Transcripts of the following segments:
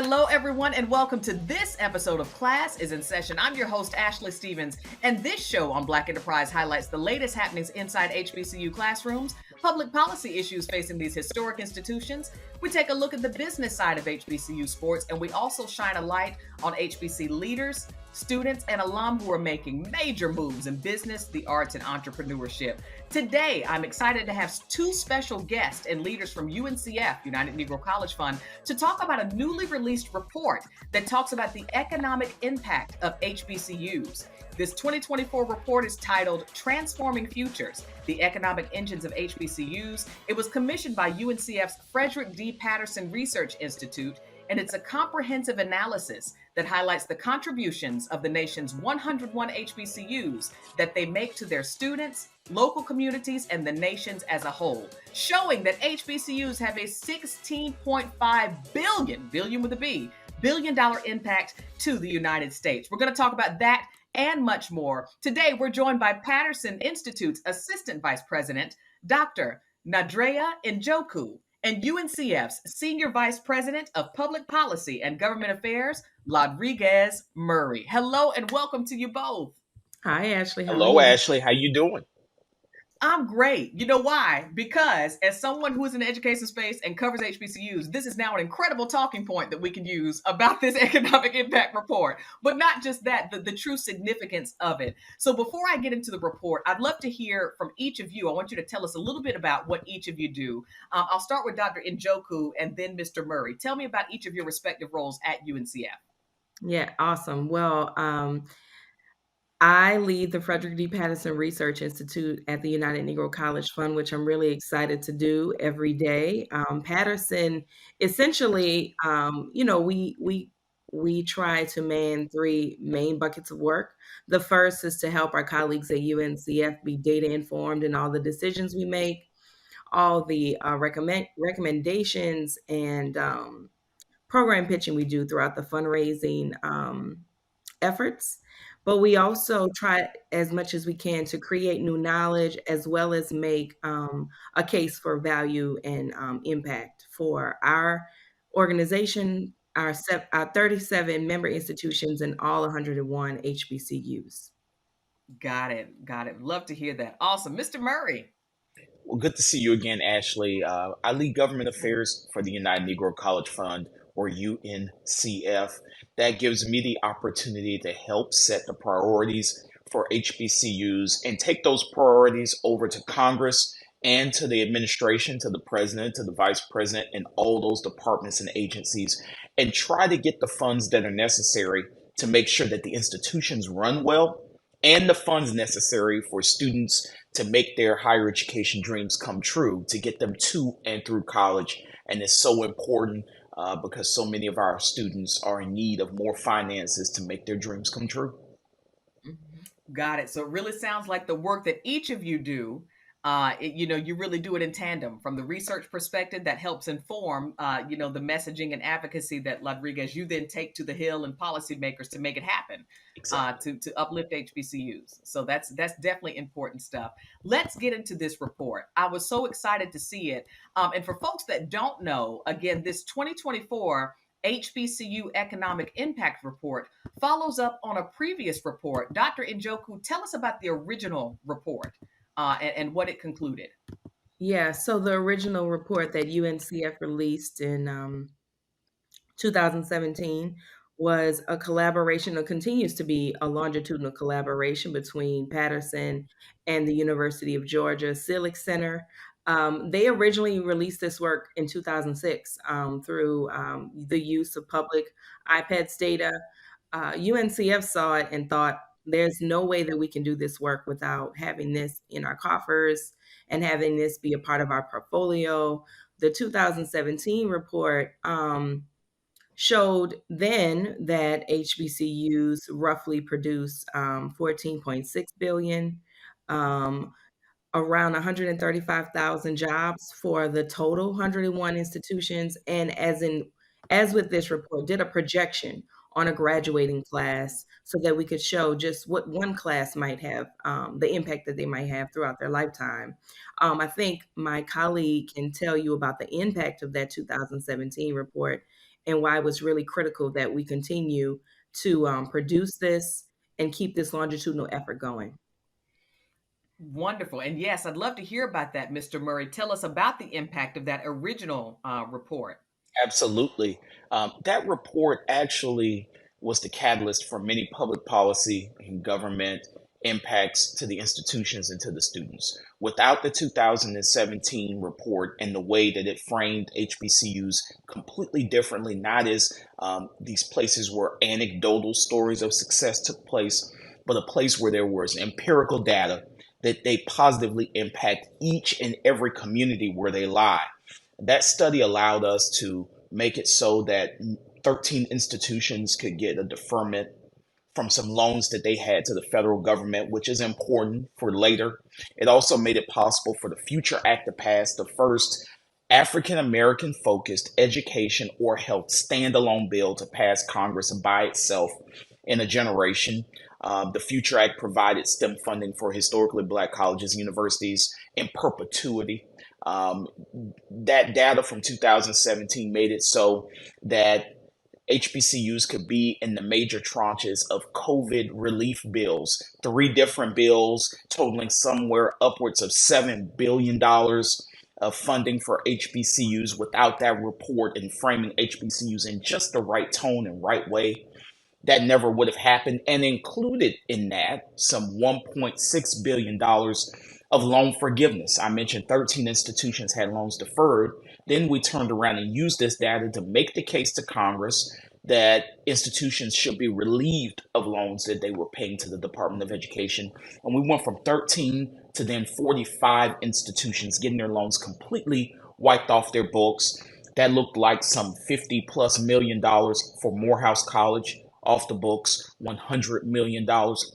Hello, everyone, and welcome to this episode of Class is in Session. I'm your host, Ashley Stevens, and this show on Black Enterprise highlights the latest happenings inside HBCU classrooms, public policy issues facing these historic institutions. We take a look at the business side of HBCU sports, and we also shine a light on HBC leaders, students, and alum who are making major moves in business, the arts, and entrepreneurship. Today, I'm excited to have two special guests and leaders from UNCF, United Negro College Fund, to talk about a newly released report that talks about the economic impact of HBCUs. This 2024 report is titled Transforming Futures, the Economic Engines of HBCUs. It was commissioned by UNCF's Frederick Patterson Research Institute, and it's a comprehensive analysis that highlights the contributions of the nation's 101 HBCUs that they make to their students, local communities, and the nations as a whole, showing that HBCUs have a $16.5 billion dollar impact to the United States. We're going to talk about that and much more. Today, we're joined by Patterson Institute's Assistant Vice President, Dr. Nadrea Njoku, and UNCF's Senior Vice President of Public Policy and Government Affairs, Lodriguez Murray. Hello and welcome to you both. Hi, Ashley. Hello, Ashley. How you doing? I'm great. You know why? Because as someone who is in the education space and covers HBCUs, this is now an incredible talking point that we can use about this economic impact report. But not just that, the true significance of it. So before I get into the report, I'd love to hear from each of you. I want you to tell us a little bit about what each of you do. I'll start with Dr. Njoku and then Mr. Murray. Tell me about each of your respective roles at UNCF. Yeah, awesome. Well, I lead the Frederick D. Patterson Research Institute at the United Negro College Fund, which I'm really excited to do every day. Patterson, essentially, we try to man three main buckets of work. The first is to help our colleagues at UNCF be data informed in all the decisions we make, all the recommendations and program pitching we do throughout the fundraising efforts. But we also try as much as we can to create new knowledge as well as make a case for value and impact for our organization, our 37 member institutions, and all 101 HBCUs. Got it. Love to hear that. Awesome. Mr. Murray. Well, good to see you again, Ashley. I lead government affairs for the United Negro College Fund, or UNCF. That gives me the opportunity to help set the priorities for HBCUs and take those priorities over to Congress and to the administration, to the president, to the vice president, and all those departments and agencies, and try to get the funds that are necessary to make sure that the institutions run well and the funds necessary for students to make their higher education dreams come true, to get them to and through college. And it's so important because so many of our students are in need of more finances to make their dreams come true. Got it. So it really sounds like the work that each of you do, you really do it in tandem from the research perspective that helps inform, the messaging and advocacy that Lodriguez, you then take to the Hill and policymakers to make it happen, Exactly. to uplift HBCUs. So that's definitely important stuff. Let's get into this report. I was so excited to see it. And for folks that don't know, again, this 2024 HBCU Economic Impact Report follows up on a previous report. Dr. Njoku, tell us about the original report. And what it concluded. Yeah, so the original report that UNCF released in 2017 was a collaboration, or continues to be a longitudinal collaboration between Patterson and the University of Georgia Selig Center. They originally released this work in 2006 through the use of public IPEDS data. UNCF saw it and thought, there's no way that we can do this work without having this in our coffers and having this be a part of our portfolio. The 2017 report showed then that HBCUs roughly produce 14.6 billion, around 135,000 jobs for the total 101 institutions. And as with this report, did a projection on a graduating class so that we could show just what one class might have, the impact that they might have throughout their lifetime. I think my colleague can tell you about the impact of that 2017 report and why it was really critical that we continue to produce this and keep this longitudinal effort going. Wonderful. And yes, I'd love to hear about that, Mr. Murray. Tell us about the impact of that original report. Absolutely. That report actually was the catalyst for many public policy and government impacts to the institutions and to the students. Without the 2017 report and the way that it framed HBCUs completely differently, not as these places where anecdotal stories of success took place, but a place where there was empirical data that they positively impact each and every community where they lie. That study allowed us to make it so that 13 institutions could get a deferment from some loans that they had to the federal government, which is important for later. It also made it possible for the Future Act to pass, the first African American focused education or health standalone bill to pass Congress by itself in a generation. The Future Act provided STEM funding for historically Black colleges and universities in perpetuity. That data from 2017 made it so that HBCUs could be in the major tranches of COVID relief bills, three different bills totaling somewhere upwards of $7 billion of funding for HBCUs. Without that report and framing HBCUs in just the right tone and right way, that never would have happened. And included in that, some $1.6 billion of loan forgiveness. I mentioned 13 institutions had loans deferred. Then we turned around and used this data to make the case to Congress that institutions should be relieved of loans that they were paying to the Department of Education. And we went from 13 to then 45 institutions getting their loans completely wiped off their books. That looked like some $50+ million for Morehouse College off the books, $100 million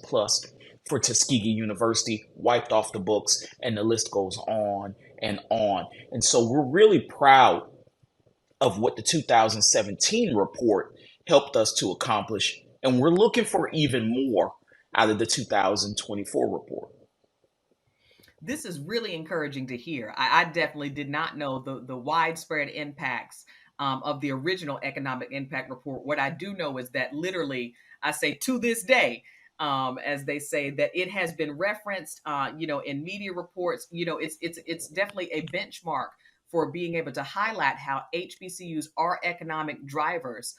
plus for Tuskegee University wiped off the books, and the list goes on and on. And so we're really proud of what the 2017 report helped us to accomplish, and we're looking for even more out of the 2024 report. This is really encouraging to hear. I definitely did not know the widespread impacts of the original economic impact report. What I do know is that literally, I say to this day, as they say, that it has been referenced, in media reports. It's definitely a benchmark for being able to highlight how HBCUs are economic drivers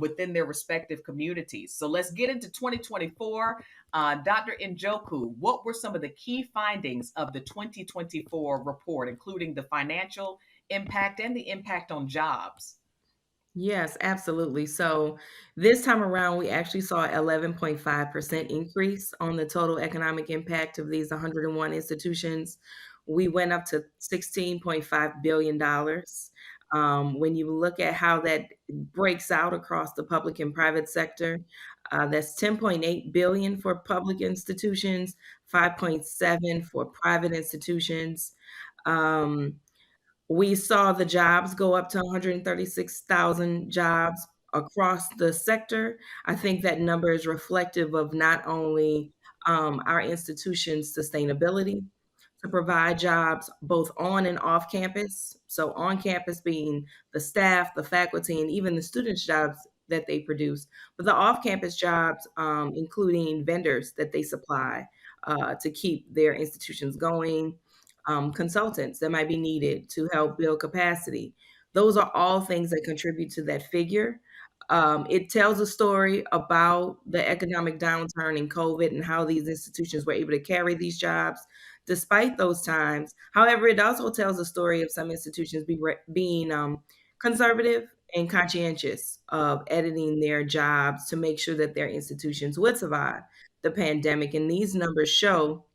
within their respective communities. So let's get into 2024. Dr. Njoku, what were some of the key findings of the 2024 report, including the financial impact and the impact on jobs? Yes, absolutely. So this time around, we actually saw 11.5% increase on the total economic impact of these 101 institutions. We went up to $16.5 billion. When you look at how that breaks out across the public and private sector, that's 10.8 billion for public institutions, 5.7 for private institutions. Um, we saw the jobs go up to 136,000 jobs across the sector. I think that number is reflective of not only our institution's sustainability to provide jobs both on and off campus. So, on campus being the staff, the faculty, and even the students' jobs that they produce, but the off campus jobs, including vendors that they supply to keep their institutions going, consultants that might be needed to help build capacity. Those are all things that contribute to that figure. It tells a story about the economic downturn in COVID and how these institutions were able to carry these jobs despite those times. However, it also tells a story of some institutions being conservative and conscientious of editing their jobs to make sure that their institutions would survive the pandemic. And these numbers show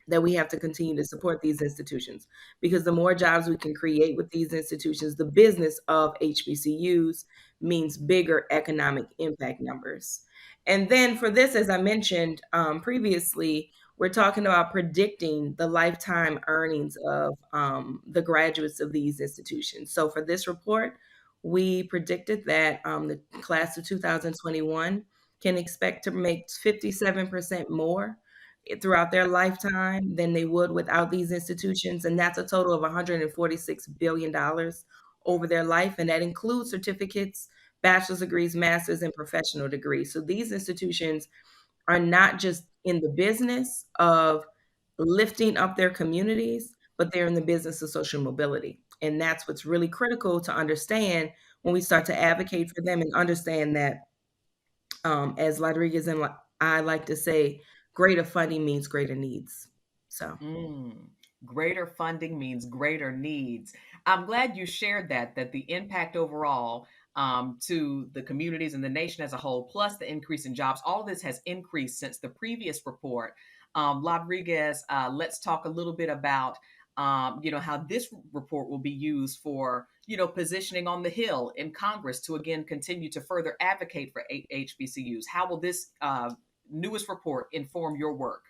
that we have to continue to support these institutions because the more jobs we can create with these institutions, the business of HBCUs means bigger economic impact numbers. And then for this, as I mentioned previously, we're talking about predicting the lifetime earnings of the graduates of these institutions. So for this report, we predicted that the class of 2021 can expect to make 57% more throughout their lifetime than they would without these institutions. And that's a total of $146 billion over their life, and that includes certificates, bachelor's degrees, master's, and professional degrees. So these institutions are not just in the business of lifting up their communities, but they're in the business of social mobility. And that's what's really critical to understand when we start to advocate for them and understand that, as Lodriguez and I like to say, greater funding means greater needs. So, Mm, greater funding means greater needs. I'm glad you shared that the impact overall to the communities and the nation as a whole, plus the increase in jobs, all of this has increased since the previous report. Lodriguez, let's talk a little bit about how this report will be used for, positioning on the Hill in Congress to again continue to further advocate for HBCUs. How will this newest report inform your work?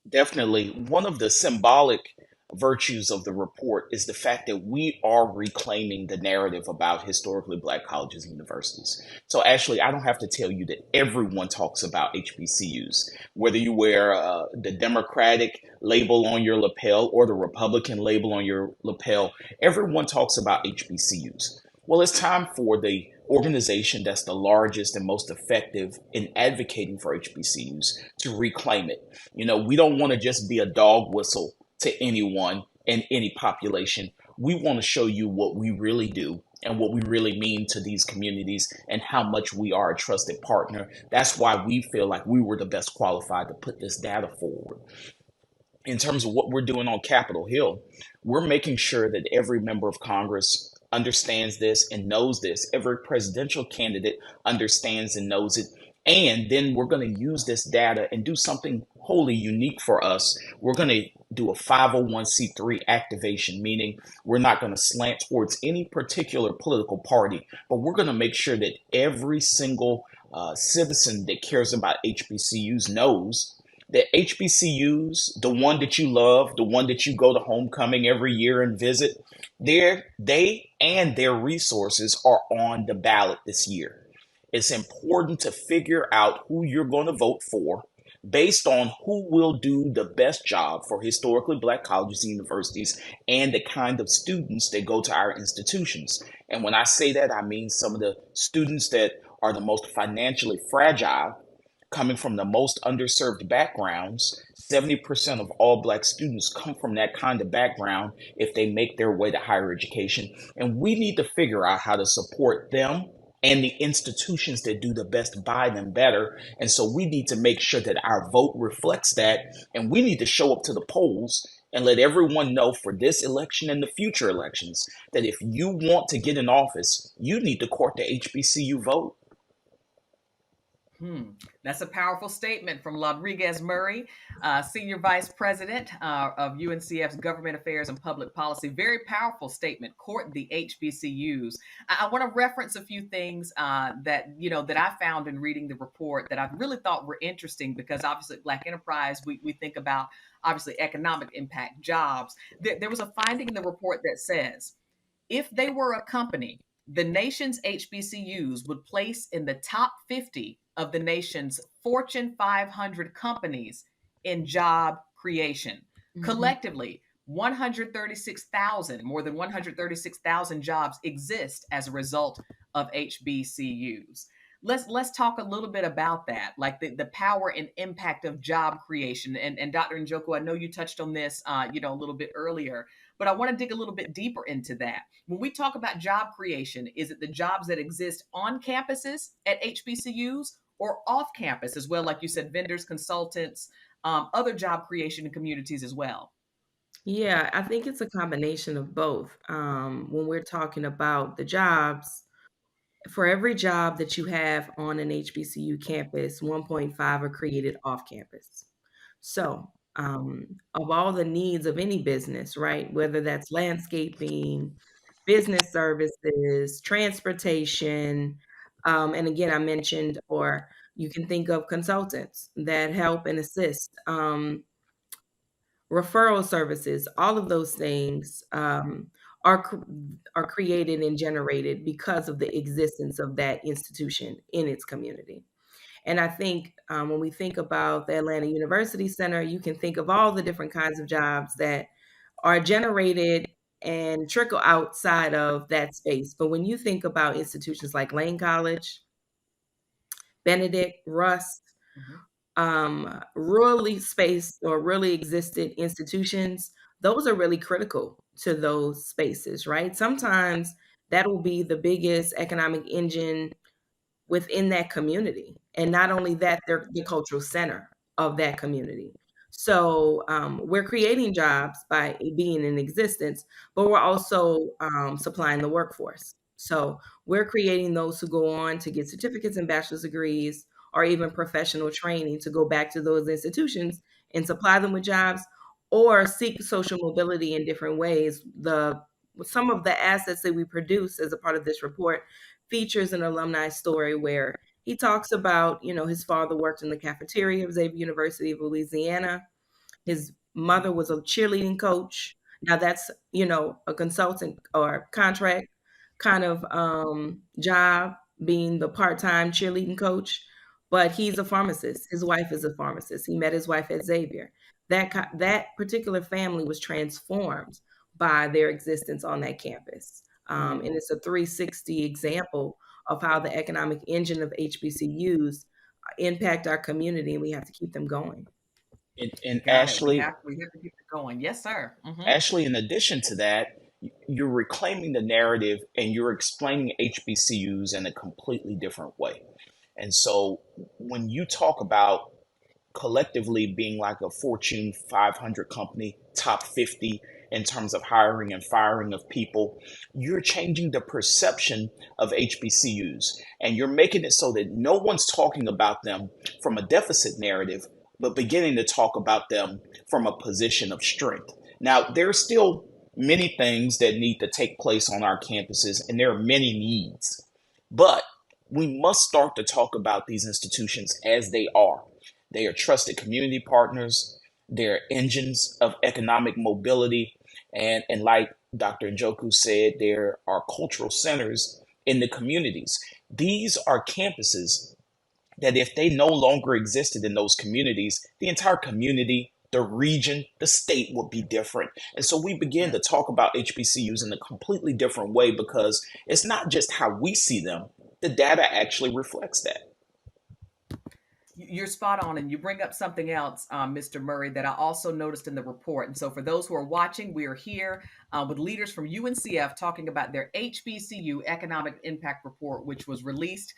Definitely. One of the symbolic virtues of the report is the fact that we are reclaiming the narrative about historically black colleges and universities. So, Ashley, I don't have to tell you that everyone talks about HBCUs, whether you wear the Democratic label on your lapel or the Republican label on your lapel, everyone talks about HBCUs. Well, it's time for the organization that's the largest and most effective in advocating for HBCUs to reclaim it. We don't want to just be a dog whistle to anyone in any population. We want to show you what we really do and what we really mean to these communities and how much we are a trusted partner. That's why we feel like we were the best qualified to put this data forward. In terms of what we're doing on Capitol Hill, we're making sure that every member of Congress understands this and knows this. Every presidential candidate understands and knows it. And then we're going to use this data and do something wholly unique for us. We're going to do a 501c3 activation, meaning we're not going to slant towards any particular political party, but we're going to make sure that every single citizen that cares about HBCUs knows that HBCUs, the one that you love, the one that you go to homecoming every year and visit, they and their resources are on the ballot this year. It's important to figure out who you're going to vote for based on who will do the best job for historically black colleges and universities and the kind of students that go to our institutions. And when I say that, I mean some of the students that are the most financially fragile, coming from the most underserved backgrounds. 70% of all black students come from that kind of background if they make their way to higher education. And we need to figure out how to support them and the institutions that do the best by them better. And so we need to make sure that our vote reflects that. And we need to show up to the polls and let everyone know for this election and the future elections that if you want to get in office, you need to court the HBCU vote. That's a powerful statement from Lodriguez Murray, Senior Vice President of UNCF's Government Affairs and Public Policy. Very powerful statement. Court the HBCUs. I want to reference a few things that I found in reading the report that I really thought were interesting because obviously Black Enterprise, we think about obviously economic impact, jobs. There was a finding in the report that says if they were a company, the nation's HBCUs would place in the top 50 of the nation's Fortune 500 companies in job creation. Mm-hmm. Collectively, more than 136,000 jobs exist as a result of HBCUs. Let's talk a little bit about that, like the power and impact of job creation. And Dr. Njoku, I know you touched on this, a little bit earlier, but I want to dig a little bit deeper into that. When we talk about job creation, is it the jobs that exist on campuses at HBCUs or off campus as well? Like you said, vendors, consultants, other job creation in communities as well. Yeah, I think it's a combination of both. When we're talking about the jobs, for every job that you have on an HBCU campus, 1.5 are created off campus. So, of all the needs of any business, right, whether that's landscaping, business services, transportation, and again, I mentioned, or you can think of consultants that help and assist. Referral services, all of those things are are created and generated because of the existence of that institution in its community. And I think when we think about the Atlanta University Center, you can think of all the different kinds of jobs that are generated and trickle outside of that space. But when you think about institutions like Lane College, Benedict, Russ, Mhm. rurally spaced or really existed institutions, those are really critical to those spaces, right? Sometimes that will be the biggest economic engine within that community. And not only that, they're the cultural center of that community. So we're creating jobs by being in existence, but we're also supplying the workforce. So we're creating those who go on to get certificates and bachelor's degrees or even professional training to go back to those institutions and supply them with jobs or seek social mobility in different ways. The some of the assets that we produce as a part of this report features an alumni story where he talks about, his father worked in the cafeteria of Xavier University of Louisiana. His mother was a cheerleading coach. Now that's, a consultant or contract kind of job, being the part-time cheerleading coach, but he's a pharmacist. His wife is a pharmacist. He met his wife at Xavier. That particular family was transformed by their existence on that campus. And it's a 360 example of how the economic engine of HBCUs impact our community, and we have to keep them going. And Got it. We have to keep it going. Yes, sir. Ashley, in addition to that, you're reclaiming the narrative and you're explaining HBCUs in a completely different way. And so when you talk about collectively being like a Fortune 500 company, top 50 in terms of hiring and firing of people, you're changing the perception of HBCUs. And you're making it so that no one's talking about them from a deficit narrative, but beginning to talk about them from a position of strength. Now, there's still many things that need to take place on our campuses, and there are many needs. But we must start to talk about these institutions as they are. They are trusted community partners. They're engines of economic mobility. And like Dr. Njoku said, there are cultural centers in the communities. These are campuses that if they no longer existed in those communities, the entire community, the region, the state would be different. And so we begin to talk about HBCUs in a completely different way because it's not just how we see them, the data actually reflects that. You're spot on, and you bring up something else, Mr. Murray, that I also noticed in the report. And so, for those who are watching, we are here with leaders from UNCF talking about their HBCU Economic Impact Report, which was released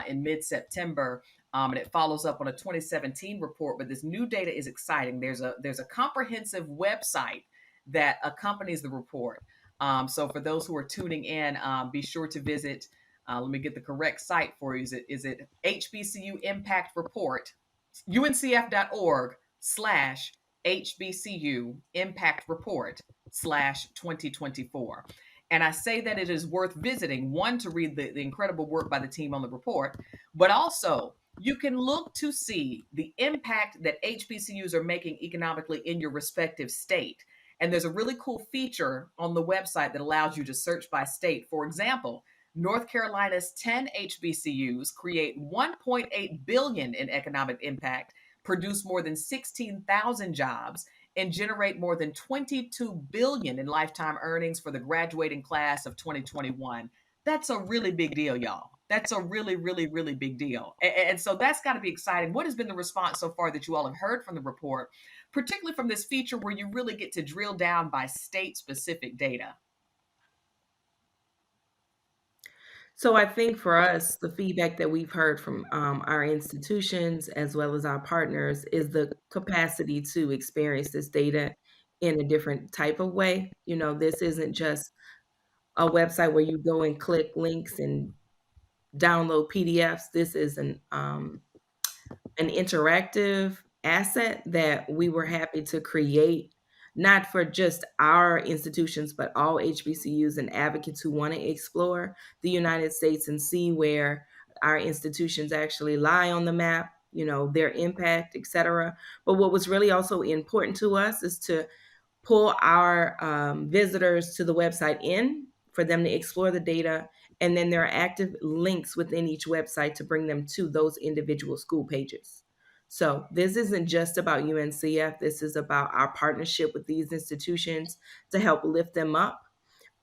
in mid-September, and it follows up on a 2017 report. But this new data is exciting. There's a comprehensive website that accompanies the report. So, for those who are tuning in, be sure to visit. Let me get the correct site for you. Is it HBCU Impact Report, uncf.org/HBCU Impact Report /2024. And I say that it is worth visiting, one, to read the incredible work by the team on the report, but also you can look to see the impact that HBCUs are making economically in your respective state. And there's a really cool feature on the website that allows you to search by state. For example, North Carolina's 10 HBCUs create $1.8 billion in economic impact, produce more than 16,000 jobs, and generate more than $22 billion in lifetime earnings for the graduating class of 2021. That's a really big deal, y'all. That's a really, really, really big deal. And so that's got to be exciting. What has been the response so far that you all have heard from the report, particularly from this feature where you really get to drill down by state-specific data? So I think for us, the feedback that we've heard from our institutions as well as our partners is the capacity to experience this data in a different type of way. This isn't just a website where you go and click links and download PDFs. This is an interactive asset that we were happy to create, not for just our institutions, but all HBCUs and advocates who want to explore the United States and see where our institutions actually lie on the map, their impact, et cetera. But what was really also important to us is to pull our visitors to the website in for them to explore the data. And then there are active links within each website to bring them to those individual school pages. So this isn't just about UNCF. This is about our partnership with these institutions to help lift them up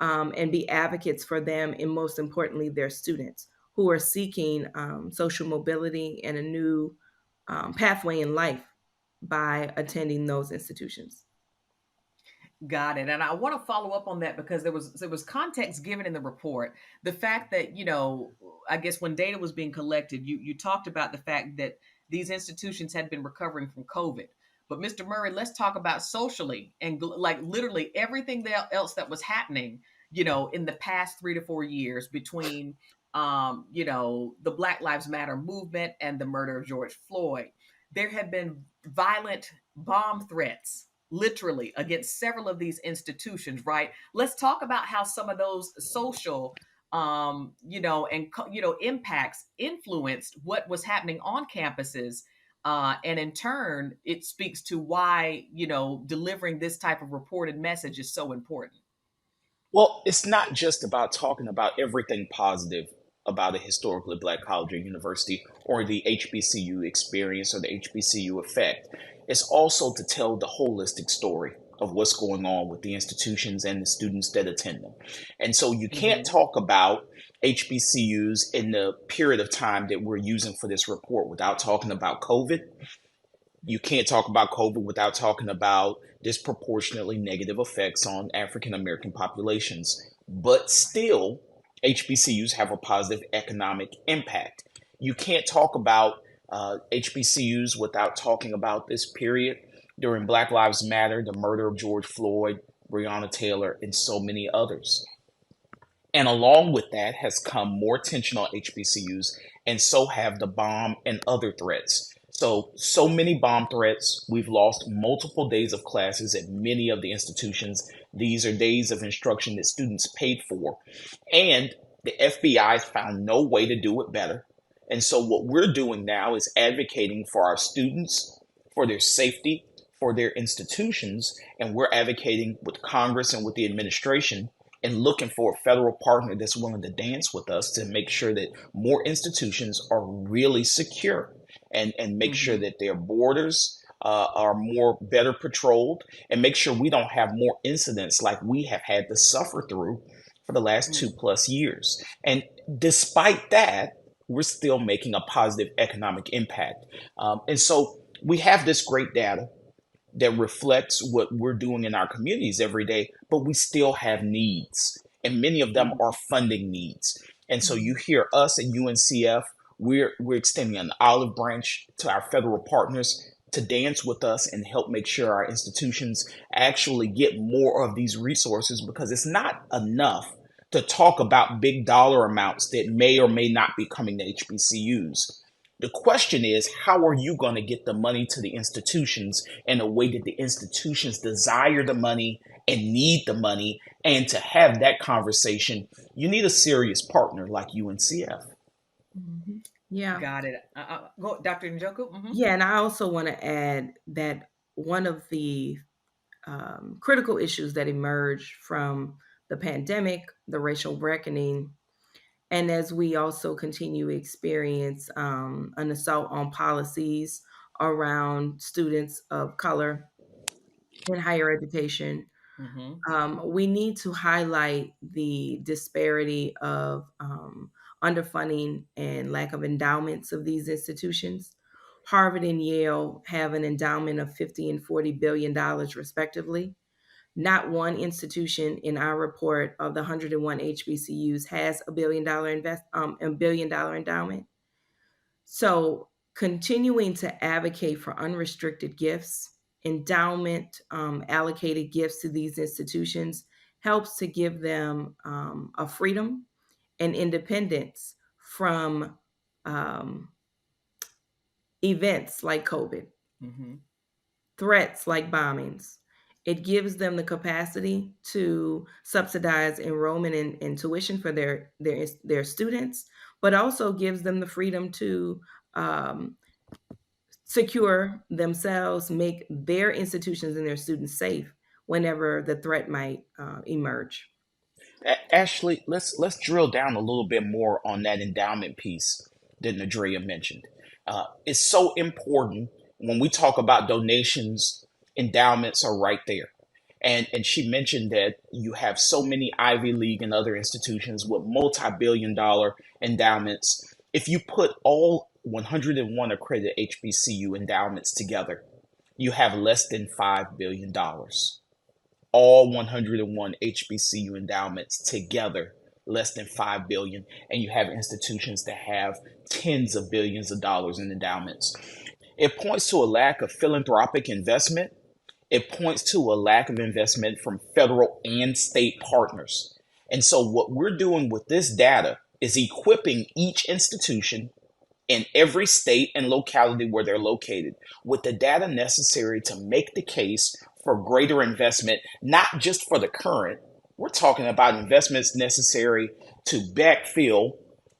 and be advocates for them, and most importantly, their students who are seeking social mobility and a new pathway in life by attending those institutions. Got it. And I want to follow up on that because there was context given in the report. The fact that, I guess when data was being collected, you talked about the fact that these institutions had been recovering from COVID. But Mr. Murray, let's talk about socially and like literally everything else that was happening, in the past 3 to 4 years between the Black Lives Matter movement and the murder of George Floyd. There have been violent bomb threats literally against several of these institutions, right? Let's talk about how some of those social impacts influenced what was happening on campuses, and in turn it speaks to why delivering this type of reported message is so important. Well, it's not just about talking about everything positive about a historically black college or university or the HBCU experience or the HBCU effect. It's also to tell the holistic story of what's going on with the institutions and the students that attend them. And so you can't talk about HBCUs in the period of time that we're using for this report without talking about COVID. You can't talk about COVID without talking about disproportionately negative effects on African American populations. But still, HBCUs have a positive economic impact. You can't talk about HBCUs without talking about this period during Black Lives Matter, the murder of George Floyd, Breonna Taylor, and so many others. And along with that has come more attention on HBCUs, and so have the bomb and other threats. So many bomb threats. We've lost multiple days of classes at many of the institutions. These are days of instruction that students paid for. And the FBI found no way to do it better. And so what we're doing now is advocating for our students, for their safety, for their institutions, and we're advocating with Congress and with the administration and looking for a federal partner that's willing to dance with us to make sure that more institutions are really secure and make sure that their borders are better patrolled, and make sure we don't have more incidents like we have had to suffer through for the last 2+ years. And despite that, we're still making a positive economic impact. And so we have this great data that reflects what we're doing in our communities every day, but we still have needs, and many of them are funding needs. And so you hear us at UNCF, we're extending an olive branch to our federal partners to dance with us and help make sure our institutions actually get more of these resources, because it's not enough to talk about big dollar amounts that may or may not be coming to HBCUs. The question is, how are you going to get the money to the institutions in a way that the institutions desire the money and need the money? And to have that conversation, you need a serious partner like UNCF. Yeah. Got it. Go, Dr. Njoku. Yeah, and I also want to add that one of the critical issues that emerged from the pandemic, the racial reckoning, and as we also continue to experience an assault on policies around students of color in higher education, we need to highlight the disparity of underfunding and lack of endowments of these institutions. Harvard and Yale have an endowment of $50 and $40 billion respectively. Not one institution in our report of the 101 HBCUs has a $1 billion endowment. So continuing to advocate for unrestricted gifts, endowment allocated gifts to these institutions helps to give them a freedom and independence from events like COVID, threats like bombings. It gives them the capacity to subsidize enrollment and tuition for their students, but also gives them the freedom to secure themselves, make their institutions and their students safe whenever the threat might emerge. Ashley, let's drill down a little bit more on that endowment piece that Nadrea mentioned. It's so important when we talk about donations. Endowments are right there. And she mentioned that you have so many Ivy League and other institutions with multi-billion-dollar endowments. If you put all 101 accredited HBCU endowments together, you have less than $5 billion. All 101 HBCU endowments together, less than 5 billion, and you have institutions that have tens of billions of dollars in endowments. It points to a lack of philanthropic investment. It points to a lack of investment from federal and state partners. And so what we're doing with this data is equipping each institution in every state and locality where they're located with the data necessary to make the case for greater investment, not just for the current. We're talking about investments necessary to backfill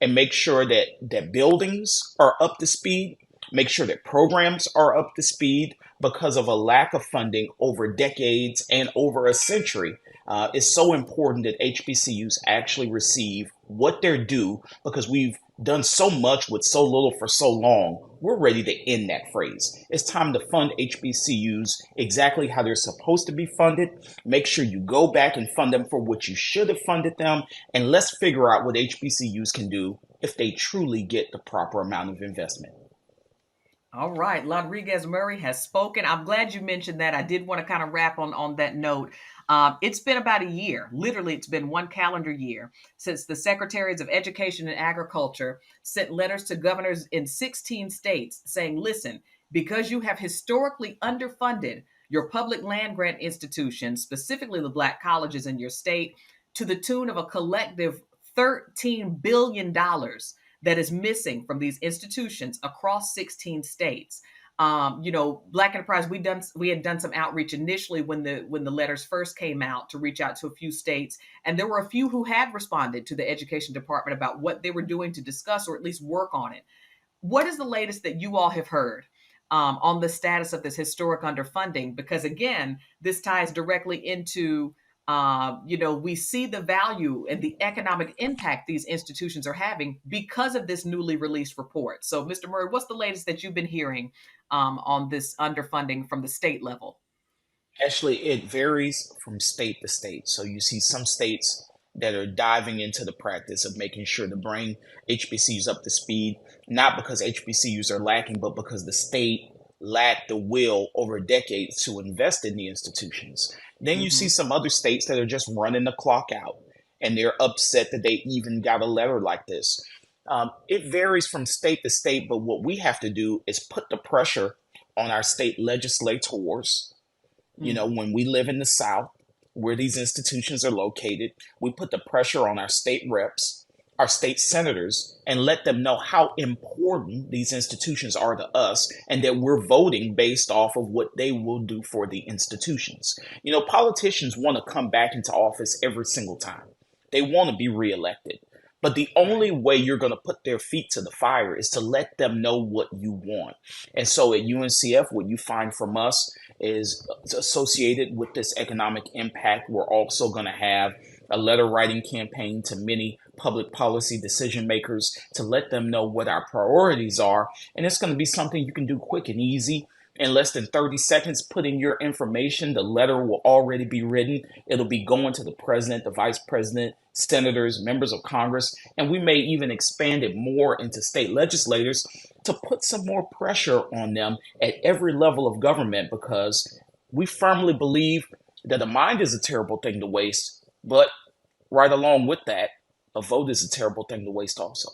and make sure that buildings are up to speed, make sure that programs are up to speed because of a lack of funding over decades and over a century. It's so important that HBCUs actually receive what they're due because we've done so much with so little for so long. We're ready to end that phrase. It's time to fund HBCUs exactly how they're supposed to be funded. Make sure you go back and fund them for what you should have funded them. And let's figure out what HBCUs can do if they truly get the proper amount of investment. All right, Lodriguez Murray has spoken. I'm glad you mentioned that. I did want to kind of wrap on that note. It's been about a year. Literally, it's been one calendar year since the Secretaries of Education and Agriculture sent letters to governors in 16 states saying, listen, because you have historically underfunded your public land grant institutions, specifically the Black colleges in your state, to the tune of a collective $13 billion that is missing from these institutions across 16 states. Black Enterprise, we had done some outreach initially when the letters first came out to reach out to a few states, and there were a few who had responded to the education department about what they were doing to discuss or at least work on it. What is the latest that you all have heard on the status of this historic underfunding? Because again, this ties directly into we see the value and the economic impact these institutions are having because of this newly released report. So, Mr. Murray, what's the latest that you've been hearing on this underfunding from the state level? Actually, it varies from state to state. So you see some states that are diving into the practice of making sure to bring HBCUs up to speed, not because HBCUs are lacking, but because the state lacked the will over decades to invest in the institutions. Then you see some other states that are just running the clock out and they're upset that they even got a letter like this. It varies from state to state, but what we have to do is put the pressure on our state legislators. When we live in the South, where these institutions are located, we put the pressure on our state reps, our state senators, and let them know how important these institutions are to us and that we're voting based off of what they will do for the institutions. Politicians want to come back into office every single time. They want to be reelected. But the only way you're going to put their feet to the fire is to let them know what you want. And so at UNCF, what you find from us is associated with this economic impact. We're also going to have a letter writing campaign to many public policy decision makers to let them know what our priorities are. And it's going to be something you can do quick and easy. In less than 30 seconds, put in your information. The letter will already be written. It'll be going to the president, the vice president, senators, members of Congress, and we may even expand it more into state legislators to put some more pressure on them at every level of government, because we firmly believe that a mind is a terrible thing to waste, but right along with that, a vote is a terrible thing to waste also.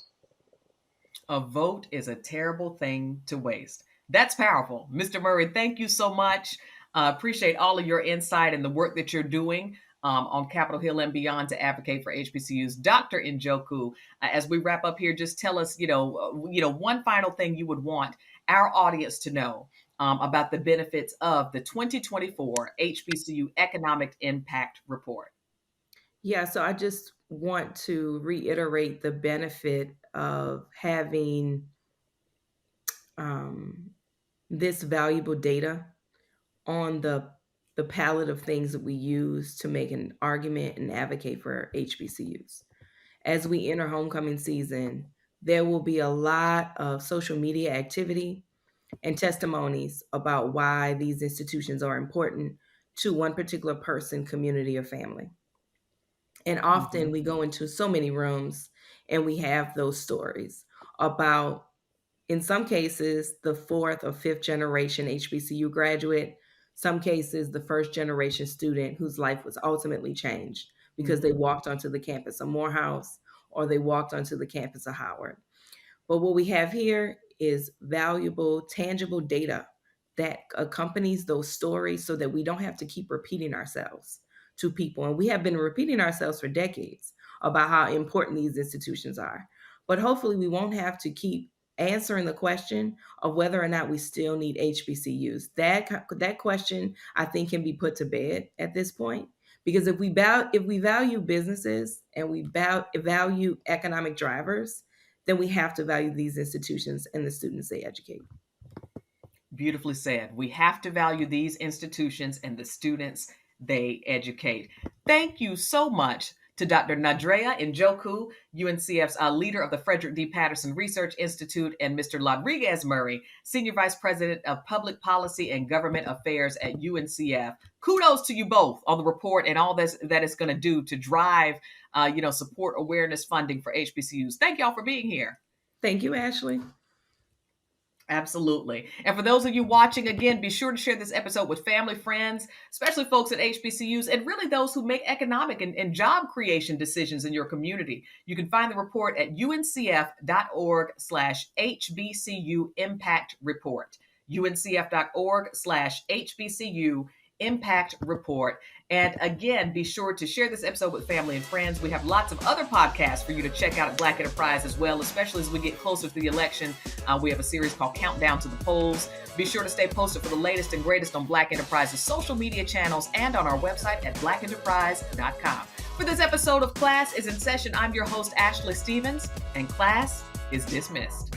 A vote is a terrible thing to waste. That's powerful. Mr. Murray, thank you so much. Appreciate all of your insight and the work that you're doing on Capitol Hill and beyond to advocate for HBCUs. Dr. Njoku, as we wrap up here, just tell us, one final thing you would want our audience to know about the benefits of the 2024 HBCU Economic Impact Report. Yeah, so I just want to reiterate the benefit of having this valuable data on the palette of things that we use to make an argument and advocate for HBCUs. As we enter homecoming season, there will be a lot of social media activity and testimonies about why these institutions are important to one particular person, community, or family. And often we go into so many rooms and we have those stories about, in some cases, the fourth or fifth generation HBCU graduate, some cases, the first generation student whose life was ultimately changed because they walked onto the campus of Morehouse or they walked onto the campus of Howard. But what we have here is valuable, tangible data that accompanies those stories so that we don't have to keep repeating ourselves to people. And we have been repeating ourselves for decades about how important these institutions are. But hopefully we won't have to keep answering the question of whether or not we still need HBCUs. That question, I think, can be put to bed at this point. Because if we value businesses and we value economic drivers, then we have to value these institutions and the students they educate. Beautifully said. We have to value these institutions and the students they educate. Thank you so much to Dr. Nadrea Njoku, UNCF's leader of the Frederick D. Patterson Research Institute, and Mr. Lodriguez Murray, Senior Vice President of Public Policy and Government Affairs at UNCF. Kudos to you both on the report and all that it's going to do to drive, support awareness funding for HBCUs. Thank y'all for being here. Thank you, Ashley. Absolutely. And for those of you watching, again, be sure to share this episode with family, friends, especially folks at HBCUs, and really those who make economic and job creation decisions in your community. You can find the report at uncf.org/HBCU Impact Report. uncf.org/HBCU Impact Report. And again, be sure to share this episode with family and friends. We have lots of other podcasts for you to check out at Black Enterprise as well, especially as we get closer to the election. We have a series called Countdown to the Polls. Be sure to stay posted for the latest and greatest on Black Enterprise's social media channels and on our website at blackenterprise.com. For this episode of Class is in Session, I'm your host, Ashley Stevens, and class is dismissed.